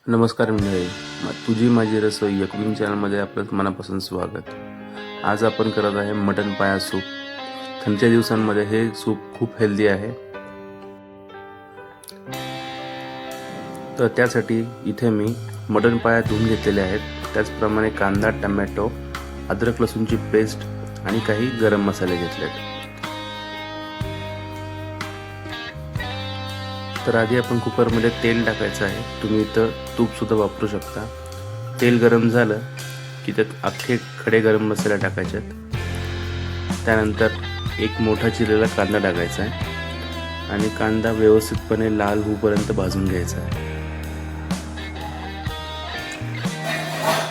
नमस्कार मंडळी, तुझी माझी रसोई या कुकिंग चॅनलमध्ये आपलं मनापासून स्वागत. आज आपण करत आहे मटण पाया सूप. थंडीच्या दिवसांमध्ये हे सूप खूप हेल्दी आहे. तर त्यासाठी इथे मी मटण पाया धुवून घेतलेले आहेत. त्याचप्रमाणे कांदा, टमॅटो, अद्रक लसूणची पेस्ट आणि काही गरम मसाले घेतलेत. तर आधी आपण कुकरमध्ये तेल टाकायचं आहे. तुम्ही इथं तूपसुद्धा वापरू शकता. तेल गरम झालं की त्यात अख्खे खडे गरम मसाले टाकायचे आहेत. त्यानंतर एक मोठा चिरलेला कांदा टाकायचा आहे आणि कांदा व्यवस्थितपणे लाल होईपर्यंत भाजून घ्यायचा आहे.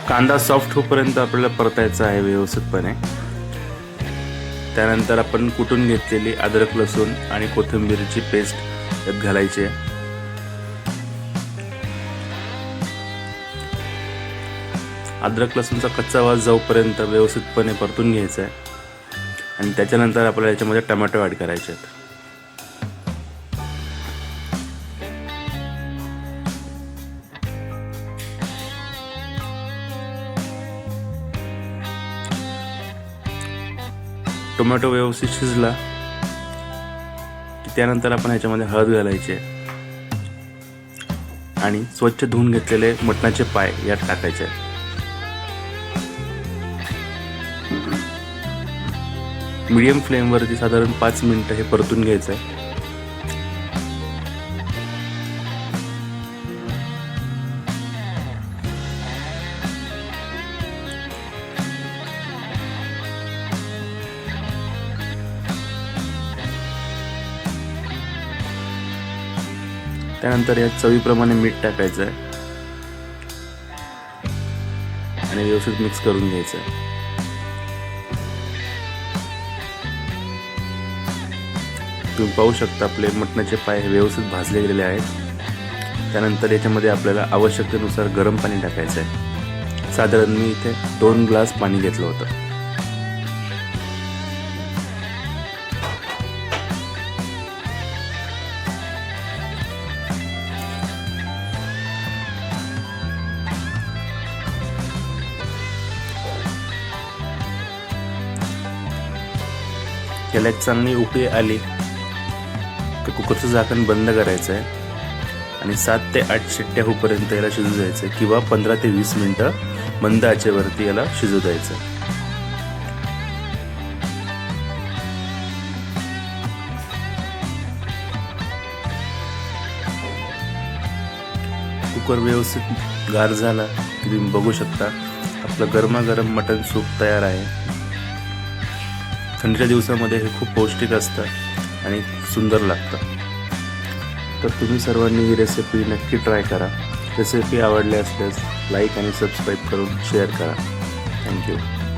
कांदा सॉफ्ट होईपर्यंत आपल्याला परतायचा आहे व्यवस्थितपणे. त्यानंतर आपण कुटून घेतलेली अद्रक लसूण आणि कोथिंबीरची पेस्ट त्यात घालायची आहे. अद्रक लसूणचा कच्चा वास जाऊपर्यंत व्यवस्थितपणे परतून घ्यायचा आहे आणि त्याच्यानंतर आपल्याला याच्यामध्ये टोमॅटो ॲड करायचे आहेत. टोमॅटो व्यवस्थित शिजला की त्यानंतर आपण ह्याच्यामध्ये हळद घालायची आहे आणि स्वच्छ धुवून घेतलेले मटणाचे पाय यात टाकायचे आहेत. मीडियम फ्लेमवरती साधारण 5 मिनिटं हे परतून घ्यायचं आहे. त्यानंतर यात चवीप्रमाणे मीठ टाकायचं आहे आणि व्यवस्थित मिक्स करून घ्यायचं आहे. तुम्ही पाहू शकता आपले मटणाचे पाय हे व्यवस्थित भाजले गेलेले आहेत. त्यानंतर याच्यामध्ये आपल्याला आवश्यकतेनुसार गरम पाणी टाकायचं आहे. साधारण मी इथे 2 ग्लास पाणी घेतलं होतं. याला एक चांगली उकळी आली तर कुकरचं झाकण बंद करायचं आहे आणि 7 ते 8 शिट्ट्या होईपर्यंत याला शिजू द्यायचं किंवा 15 ते 20 मिनिटं मंद आचेवरती याला शिजू द्यायचं. कुकर व्यवस्थित गार झाला की तुम्ही बघू शकता आपलं गरमागरम मटण सूप तयार आहे. थंडीच्या दिवसामध्ये हे खूप पौष्टिक असतं आणि सुंदर लागतं. तर तुम्ही सर्वांनी ही रेसिपी नक्की ट्राय करा. रेसिपी आवडली असल्यास लाईक आणि सबस्क्राईब करून शेअर करा. थँक्यू.